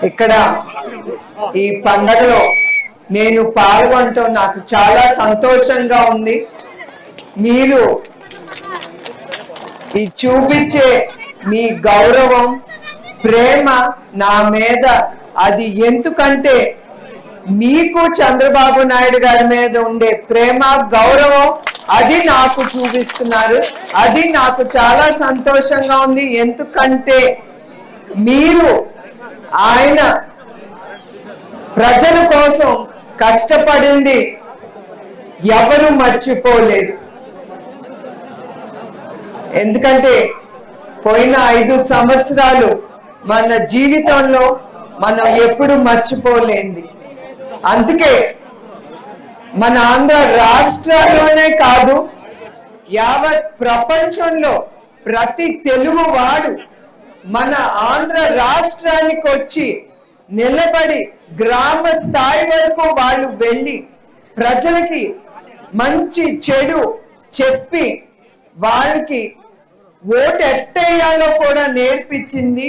ఇక్కడ ఈ పండుగలో నేను పాల్గొనటం నాకు చాలా సంతోషంగా ఉంది. మీరు ఈ చూపించే మీ గౌరవం, ప్రేమ నా మీద, అది ఎందుకంటే మీకు చంద్రబాబు నాయుడు గారి మీద ఉండే ప్రేమ, గౌరవం, అది నాకు చూపిస్తున్నారు. అది నాకు చాలా సంతోషంగా ఉంది. ఎందుకంటే మీరు ఆయన ప్రజల కోసం కష్టపడింది ఎవరు మర్చిపోలేదు. ఎందుకంటే పోయిన 5 సంవత్సరాలు మన జీవితంలో మనం ఎప్పుడు మర్చిపోలేంది. అందుకే మన ఆంధ్ర రాష్ట్రంలోనే కాదు, యావత్ ప్రపంచంలో ప్రతి తెలుగు వాడు మన ఆంధ్ర రాష్ట్రానికి వచ్చి నిలబడి గ్రామ స్థాయి వరకు వాళ్ళు వెళ్ళి ప్రజలకి మంచి చెడు చెప్పి వాళ్ళకి ఓటు ఎట్టేయాలో కూడా నేర్పించింది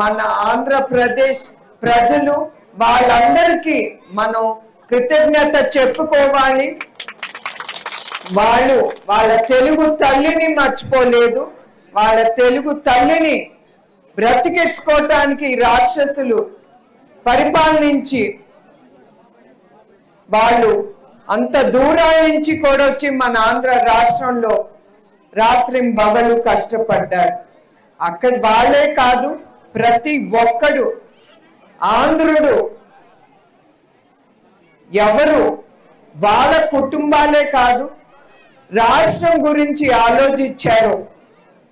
మన ఆంధ్రప్రదేశ్ ప్రజలు. వాళ్ళందరికీ మనం కృతజ్ఞత చెప్పుకోవాలి. వాళ్ళు వాళ్ళ తెలుగు తల్లిని మర్చిపోలేదు. వాళ్ళ తెలుగు తల్లిని బ్రతికించుకోవటానికి రాక్షసులు పరిపాలనించి వాళ్ళు అంత దూరాల నుంచి కూడా వచ్చి మన ఆంధ్ర రాష్ట్రంలో రాత్రింబగలు కష్టపడ్డారు. అక్కడ వాళ్ళే కాదు, ప్రతి ఒక్కడు ఆంధ్రుడు ఎవరు వాళ్ళ కుటుంబాలే కాదు, రాష్ట్రం గురించి ఆలోచించారు.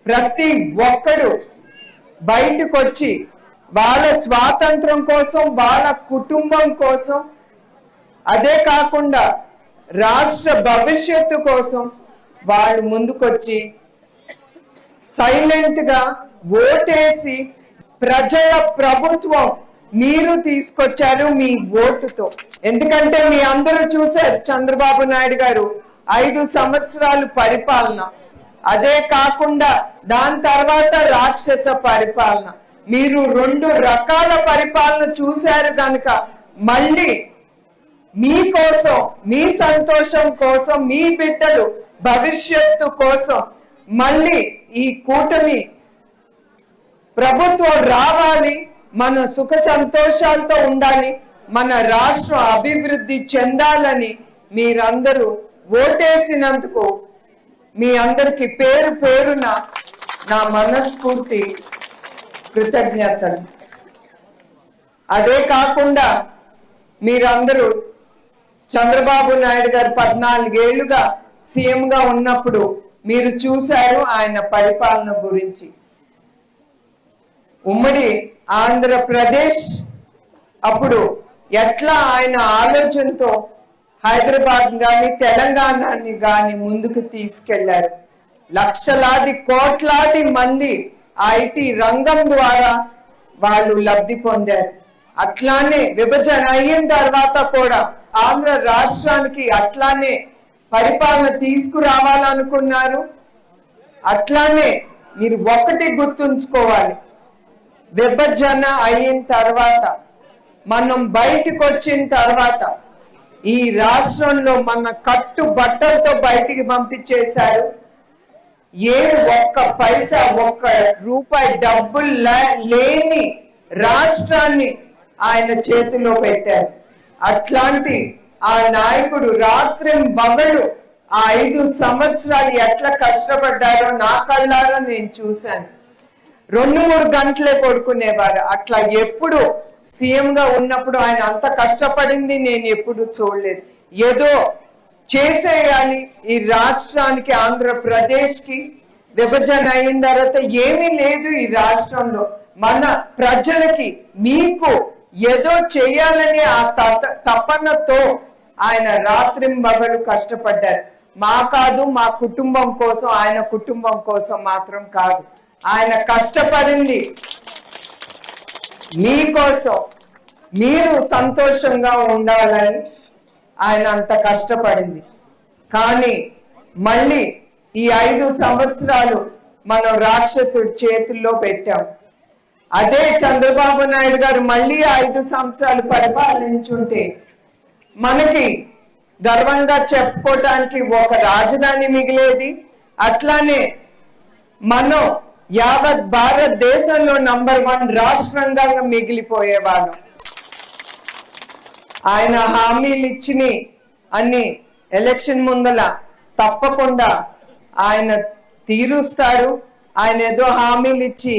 ప్రతి ఒక్కడు బయటకు వచ్చి వాళ్ళ స్వాతంత్రం కోసం, వాళ్ళ కుటుంబం కోసం, అదే కాకుండా రాష్ట్ర భవిష్యత్తు కోసం వాళ్ళు ముందుకొచ్చి సైలెంట్ గా ఓటేసి ప్రజల ప్రభుత్వం మీరు తీసుకొచ్చారు మీ ఓటుతో. ఎందుకంటే మీ అందరూ చూశారు చంద్రబాబు నాయుడు గారు 5 సంవత్సరాలు పరిపాలన, అదే కాకుండా దాని తర్వాత రాక్షస పరిపాలన, మీరు 2 రకాల పరిపాలన చూశారు. కనుక మళ్ళీ మీకోసం, మీ సంతోషం కోసం, మీ బిడ్డలు భవిష్యత్తు కోసం మళ్ళీ ఈ కూటమి ప్రభుత్వం రావాలి, మన సుఖ సంతోషాలతో ఉండాలి, మన రాష్ట్రం అభివృద్ధి చెందాలని మీరందరూ ఓటేసినందుకు మీ అందరికి పేరు పేరున నా మనస్ఫూర్తి కృతజ్ఞతలు. అదే కాకుండా మీరందరూ చంద్రబాబు నాయుడు గారు 14 ఏళ్లుగా సీఎంగా ఉన్నప్పుడు మీరు చూశారు ఆయన పరిపాలన గురించి. ఉమ్మడి ఆంధ్రప్రదేశ్ అప్పుడు ఎట్లా ఆయన ఆలోచనతో హైదరాబాద్ గాని తెలంగాణని గాని ముందుకు తీసుకెళ్లారు. లక్షలాది కోట్లాది మంది ఐటీ రంగం ద్వారా వాళ్ళు లబ్ధి పొందారు. అట్లానే విభజన అయిన తర్వాత కూడా ఆంధ్ర రాష్ట్రానికి అట్లానే పరిపాలన తీసుకురావాలనుకున్నారు. అట్లానే మీరు ఒకటి గుర్తుంచుకోవాలి, విభజన అయిన తర్వాత మనం బయటకు వచ్చిన తర్వాత ఈ రాష్ట్రంలో మన కట్టు బట్టలతో బయటికి పంపించేశారు. ఒక్క పైసా, ఒక్క రూపాయి డబ్బులు లేని రాష్ట్రాన్ని ఆయన చేతిలో పెట్టారు. అట్లాంటి ఆ నాయకుడు రాత్రింబగలు ఆ 5 సంవత్సరాలు ఎట్లా కష్టపడ్డారో నా కళ్ళారా నేను చూశాను. 2-3 గంటలే పడుకునేవారు. అట్లా ఎప్పుడు సీఎంగా ఉన్నప్పుడు ఆయన అంత కష్టపడింది నేను ఎప్పుడు చూడలేదు. ఏదో చేసేయాలి ఈ రాష్ట్రానికి, ఆంధ్రప్రదేశ్కి విభజన అయిన తర్వాత ఏమీ లేదు ఈ రాష్ట్రంలో, మన ప్రజలకి మీకు ఏదో చేయాలని ఆ తపనతో ఆయన రాత్రింబగలు కష్టపడ్డారు. మా కాదు, మా కుటుంబం కోసం, ఆయన కుటుంబం కోసం మాత్రం కాదు. ఆయన కష్టపడింది మీకోసం, మీరు సంతోషంగా ఉండాలని ఆయన అంత కష్టపడింది. కానీ మళ్ళీ ఈ 5 సంవత్సరాలు మనం రాక్షసుడి చేతుల్లో పెట్టాం. అదే చంద్రబాబు నాయుడు గారు మళ్ళీ 5 సంవత్సరాలు పరిపాలించుంటే మనకి గర్వంగా చెప్పుకోవటానికి ఒక రాజధాని మిగిలేది. అట్లానే మనం యావత్ భారతదేశంలో నంబర్ 1 రాష్ట్రంగా మిగిలిపోయేవాళ్ళం. ఆయన హామీలు ఇచ్చిన అన్ని ఎలక్షన్ ముందల తప్పకుండా ఆయన తీరుస్తాడు. ఆయన ఏదో హామీలు ఇచ్చి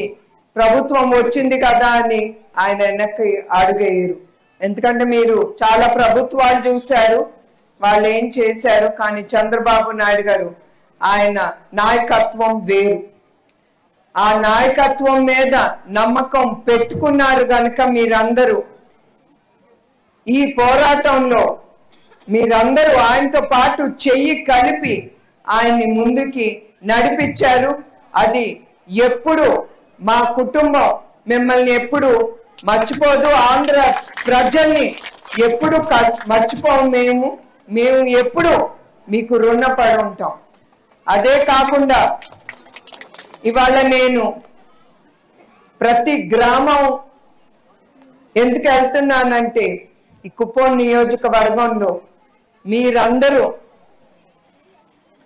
ప్రభుత్వం వచ్చింది కదా అని ఆయన వెనక్కి అడుగేయరు. ఎందుకంటే మీరు చాలా ప్రభుత్వాలు చూశారు, వాళ్ళు ఏం చేశారు. కానీ చంద్రబాబు నాయుడు గారు ఆయన నాయకత్వం వేరు. ఆ నాయకత్వం మీద నమ్మకం పెట్టుకున్నారు గనుక మీరందరూ ఈ పోరాటంలో మీరందరూ ఆయనతో పాటు చెయ్యి కలిపి ఆయన్ని ముందుకి నడిపించారు. అది ఎప్పుడు మా కుటుంబం మిమ్మల్ని ఎప్పుడు మర్చిపోదు. ఆంధ్ర ప్రజల్ని ఎప్పుడు మర్చిపోము. మేము ఎప్పుడు మీకు రుణపడి ఉంటాం. అదే కాకుండా ఇవాళ నేను ప్రతి గ్రామం ఎందుకు వెళ్తున్నానంటే, ఈ కుప్పం నియోజకవర్గంలో మీరందరూ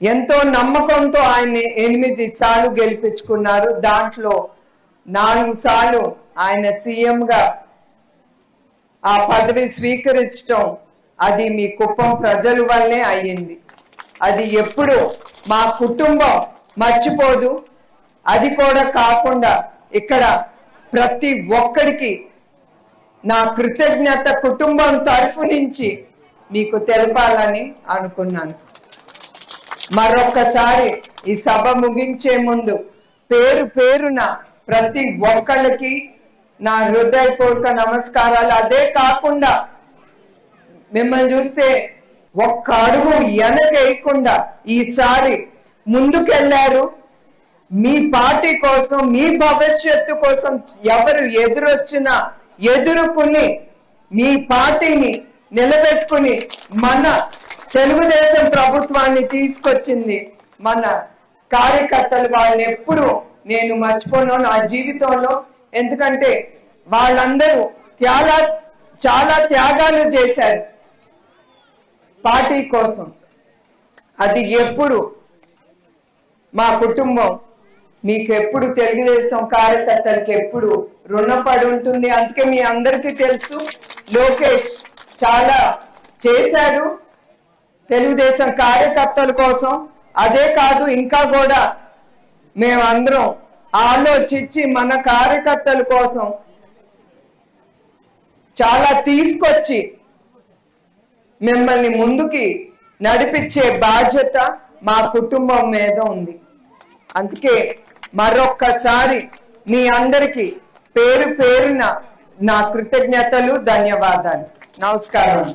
ఎంతో నమ్మకంతో ఆయన్ని 8 సార్లు గెలిపించుకున్నారు. దాంట్లో 4 సార్లు ఆయన సీఎంగా ఆ పదవి స్వీకరించడం అది మీ కుప్పం ప్రజల వల్లే అయ్యింది. అది ఎప్పుడు మా కుటుంబం మర్చిపోదు. అది కూడా కాకుండా ఇక్కడ ప్రతి ఒక్కరికి నా కృతజ్ఞత కుటుంబం తరఫు నుంచి మీకు తెలపాలని అనుకున్నాను. మరొక్కసారి ఈ సభ ముగించే ముందు పేరు పేరున ప్రతి ఒక్కళ్ళకి నా హృదయపూర్వక నమస్కారాలు. అదే కాకుండా మిమ్మల్ని చూస్తే ఒక్క అడుగు వెనకేయకుండా ఈసారి ముందుకెళ్లారు. మీ పార్టీ కోసం, మీ భవిష్యత్తు కోసం ఎవరు ఎదురొచ్చినా ఎదుర్కొని మీ పార్టీని నిలబెట్టుకుని మన తెలుగుదేశం ప్రభుత్వాన్ని తీసుకొచ్చింది మన కార్యకర్తలు. వాళ్ళని ఎప్పుడు నేను మర్చిపోను నా జీవితంలో. ఎందుకంటే వాళ్ళందరూ చాలా త్యాగాలు చేశారు పార్టీ కోసం. అది ఎప్పుడు మా కుటుంబం మీకు ఎప్పుడు తెలుగుదేశం కార్యకర్తలకి ఎప్పుడు రుణపడి ఉంటుంది. అందుకే మీ అందరికీ తెలుసు, లోకేష్ చాలా చేశాడు తెలుగుదేశం కార్యకర్తల కోసం. అదే కాదు, ఇంకా కూడా మేమందరం ఆలోచించి మన కార్యకర్తల కోసం చాలా తీసుకొచ్చి మిమ్మల్ని ముందుకి నడిపించే బాధ్యత మా కుటుంబం మీద ఉంది. అందుకే మరొక్కసారి మీ అందరికీ పేరు పేరున నా కృతజ్ఞతలు, ధన్యవాదాలు. నమస్కారం.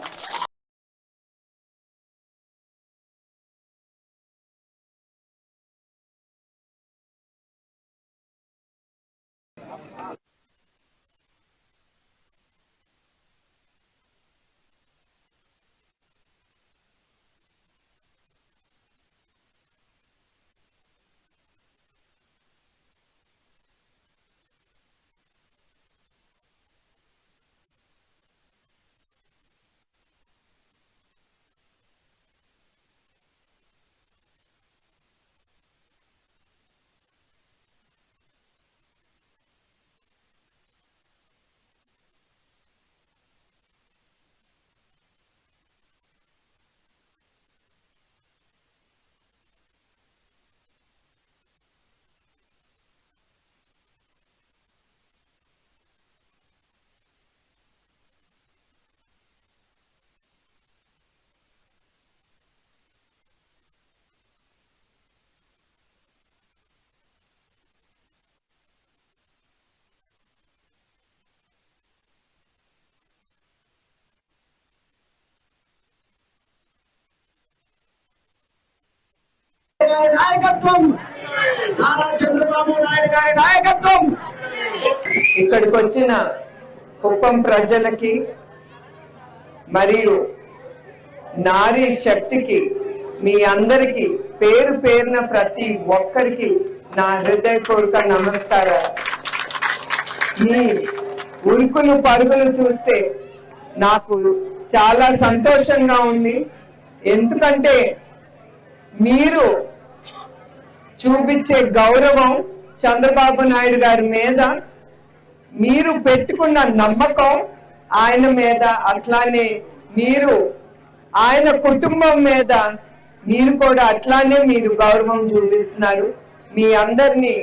గారి నాయకత్వం, నారా చంద్రబాబు నాయుడు గారి నాయకత్వం. ఇక్కడికి వచ్చిన కుప్పం ప్రజలకి మరియు నారీ శక్తికి మీ అందరికి పేరు పేరున ప్రతి ఒక్కరికి నా హృదయపూర్వక నమస్కారాలు. మీ ఉరుకులు పరుగులు చూస్తే నాకు చాలా సంతోషంగా ఉంది. ఎందుకంటే మీరు చూపించే గౌరవం చంద్రబాబు నాయుడు గారి మీద, మీరు పెట్టుకున్న నమ్మకం ఆయన మీద, అట్లానే మీరు ఆయన కుటుంబం మీద మీరు కూడా అట్లానే మీరు గౌరవం చూపిస్తున్నారు. మీ అందరినీ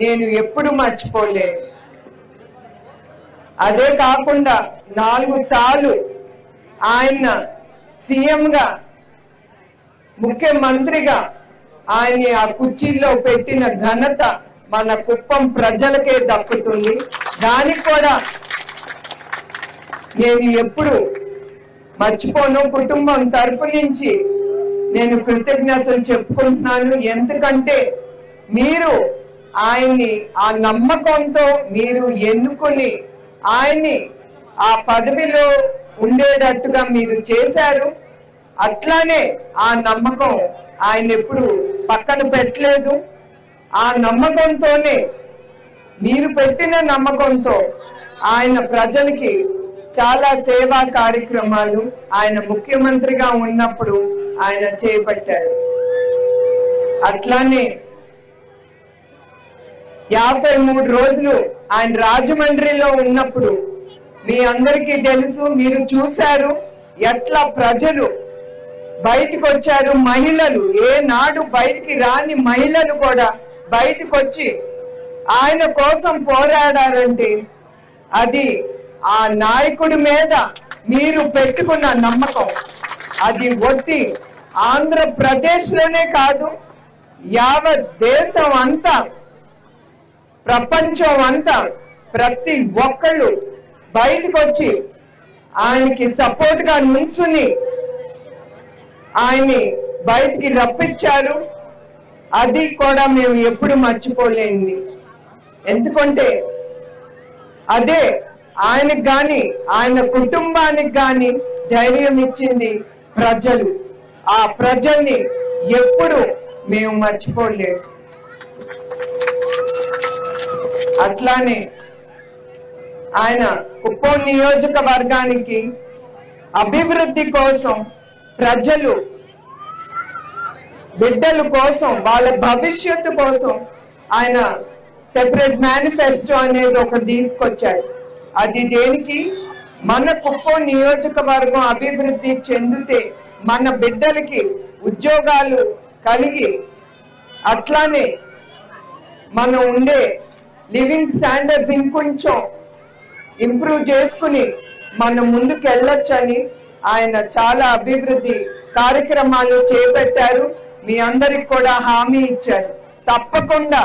నేను ఎప్పుడు మర్చిపోలేదు. అదే కాకుండా 4 సార్లు ఆయన సీఎంగా, ముఖ్యమంత్రిగా ఆయన ఆ కుర్చీలో పెట్టిన ఘనత మన కుప్పం ప్రజలకే దక్కుతుంది. దానికి కూడా నేను ఎప్పుడు మర్చిపోను. కుటుంబం తరఫు నుంచి నేను కృతజ్ఞతలు చెప్పుకుంటున్నాను. ఎందుకంటే మీరు ఆయన్ని ఆ నమ్మకంతో మీరు ఎన్నుకొని ఆయన్ని ఆ పదవిలో ఉండేటట్టుగా మీరు చేశారు. అట్లానే ఆ నమ్మకం ఆయన ఎప్పుడు పక్కన పెట్టలేదు. ఆ నమ్మకంతోనే, మీరు పెట్టిన నమ్మకంతో ఆయన ప్రజలకి చాలా సేవా కార్యక్రమాలు ఆయన ముఖ్యమంత్రిగా ఉన్నప్పుడు ఆయన చేపట్టారు. అట్లానే 53 రోజులు ఆయన రాజమండ్రిలో ఉన్నప్పుడు మీ అందరికీ తెలుసు, మీరు చూశారు ఎట్లా ప్రజలు బయటకు వచ్చారు. మహిళలు, ఏనాడు బయటికి రాని మహిళలు కూడా బయటకు వచ్చి ఆయన కోసం పోరాడారంటే అది ఆ నాయకుడి మీద మీరు పెట్టుకున్న నమ్మకం. అది ఒట్టి ఆంధ్రప్రదేశ్ లోనే కాదు, యావత్ దేశం అంతా, ప్రపంచం అంతా ప్రతి ఒక్కళ్ళు బయటకు వచ్చి ఆయనకి సపోర్ట్ గా నుంచుని ఆయన్ని బయటికి రప్పించారు. అది కూడా మేము ఎప్పుడు మర్చిపోలేంది. ఎందుకంటే అదే ఆయనకు గాని ఆయన కుటుంబానికి గాని ధైర్యం ఇచ్చింది ప్రజలు. ఆ ప్రజల్ని ఎప్పుడు మేము మర్చిపోలేము. అట్లానే ఆయన కుప్పం నియోజకవర్గానికి అభివృద్ధి కోసం, ప్రజలు బిడ్డల కోసం, వాళ్ళ భవిష్యత్తు కోసం ఆయన సెపరేట్ మేనిఫెస్టో అనేది ఒకటి తీసుకొచ్చారు. అది దేనికి? మన కుప్పం నియోజకవర్గం అభివృద్ధి చెందితే మన బిడ్డలకి ఉద్యోగాలు కలిగి, అట్లానే మనం ఉండే లివింగ్ స్టాండర్డ్స్ ఇంకొంచెం ఇంప్రూవ్ చేసుకుని మనం ముందుకు వెళ్ళొచ్చని ఆయన చాలా అభివృద్ధి కార్యక్రమాలు చేపట్టారు. మీ అందరికి కూడా హామీ ఇచ్చారు. తప్పకుండా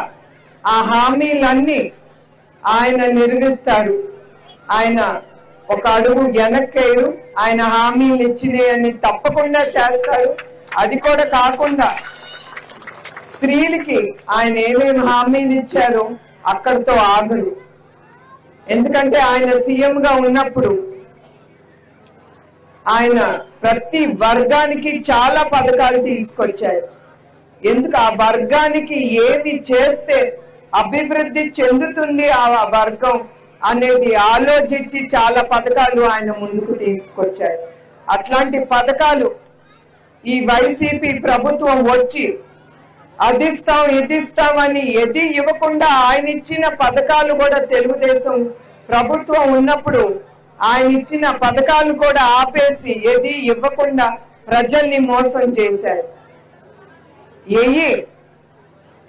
ఆ హామీలన్నీ ఆయన నిర్వహిస్తారు. ఆయన ఒక అడుగు వెనక్కేరు. ఆయన హామీలు ఇచ్చినాయని తప్పకుండా చేస్తారు. అది కూడా కాకుండా స్త్రీలకి ఆయన ఏమేమి హామీలు ఇచ్చారో అక్కడితో ఆగరు. ఎందుకంటే ఆయన సీఎం గా ఉన్నప్పుడు ఆయన ప్రతి వర్గానికి చాలా పథకాలు తీసుకొచ్చారు. ఎందుకు? ఆ వర్గానికి ఏది చేస్తే అభివృద్ధి చెందుతుంది ఆ వర్గం అనేది ఆలోచించి చాలా పథకాలు ఆయన ముందుకు తీసుకొచ్చారు. అట్లాంటి పథకాలు ఈ వైసీపీ ప్రభుత్వం వచ్చి అదిస్తాం ఇదిస్తామని ఏది ఇవ్వకుండా ఆయన ఇచ్చిన పథకాలు కూడా తెలుగుదేశం ప్రభుత్వం ఉన్నప్పుడు ఆయన ఇచ్చిన పథకాలు కూడా ఆపేసి ఏది ఇవ్వకుండా ప్రజల్ని మోసం చేశారు.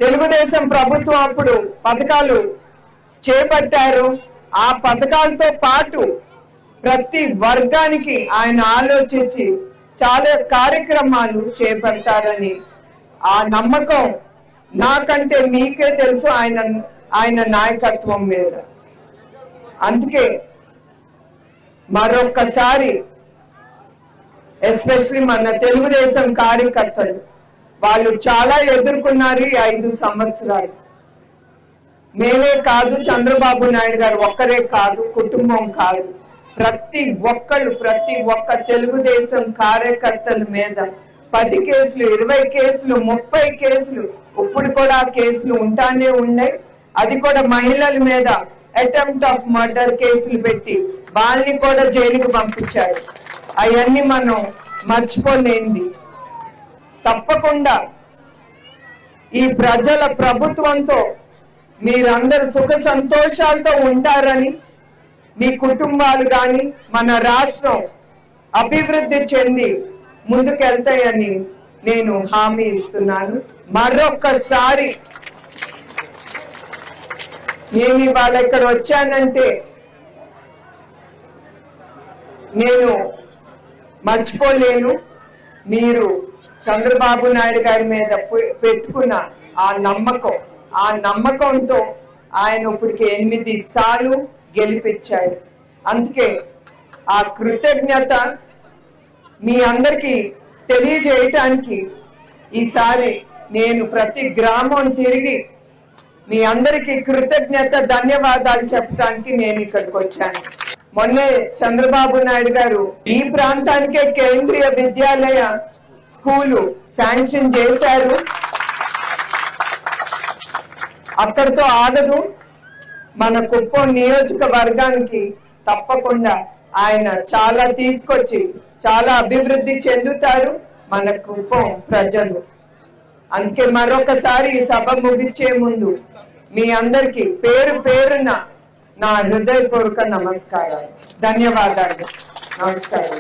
తెలుగుదేశం ప్రభుత్వం అప్పుడు పథకాలు చేపట్టారు. ఆ పథకాలతో పాటు ప్రతి వర్గానికి ఆయన ఆలోచించి చాలా కార్యక్రమాలు చేపడతారని ఆ నమ్మకం నాకంటే మీకే తెలుసు ఆయన నాయకత్వం మీద. అందుకే మరొక్కసారి ఎస్పెషల్లీ మన తెలుగుదేశం కార్యకర్తలు వాళ్ళు చాలా ఎదుర్కొన్నారు ఈ 5 సంవత్సరాలు. మేమే కాదు, చంద్రబాబు నాయుడు గారు ఒక్కరే కాదు, కుటుంబం కాదు, ప్రతి ఒక్క తెలుగుదేశం కార్యకర్తల మీద 10 కేసులు, 20 కేసులు, 30 కేసులు, ఇప్పుడు కూడా కేసులు ఉంటానే ఉన్నాయి. అది కూడా మహిళల మీద అటెంప్ట్ ఆఫ్ మర్డర్ కేసులు పెట్టి వాళ్ళని కూడా జైలుకు పంపించారు. అవన్నీ మనం మర్చిపోలేంది. తప్పకుండా ఈ ప్రజల ప్రభుత్వంతో మీరందరూ సుఖ సంతోషాలతో ఉంటారని, మీ కుటుంబాలు కానీ మన రాష్ట్రం అభివృద్ధి చెంది ముందుకెళ్తాయని నేను హామీ ఇస్తున్నాను. మరొక్కసారి నేను ఇవాళ ఇక్కడ వచ్చానంటే నేను మర్చిపోలేను. మీరు చంద్రబాబు నాయుడు గారి మీద పెట్టుకున్న ఆ నమ్మకంతో ఆయన ఇప్పటికి 8 సార్లు గెలిపించాడు. అందుకే ఆ కృతజ్ఞత మీ అందరికీ తెలియజేయటానికి ఈసారి నేను ప్రతి గ్రామం తిరిగి మీ అందరికీ కృతజ్ఞత ధన్యవాదాలు చెప్పడానికి నేను ఇక్కడికి వచ్చాను. మొన్నే చంద్రబాబు నాయుడు గారు ఈ ప్రాంతానికే కేంద్రీయ విద్యాలయ స్కూలు శాంక్షన్ చేశారు. అక్కడితో ఆగదు, మన కుప్పం నియోజకవర్గానికి తప్పకుండా ఆయన చాలా తీసుకొచ్చి చాలా అభివృద్ధి చెందుతారు మన కుప్పం ప్రజలు. అందుకే మరొకసారి ఈ సభ ముగించే ముందు మీ అందరికీ పేరు పేరున నా హృదయపూర్వక నమస్కారాలు, ధన్యవాదాలు. నమస్కారం.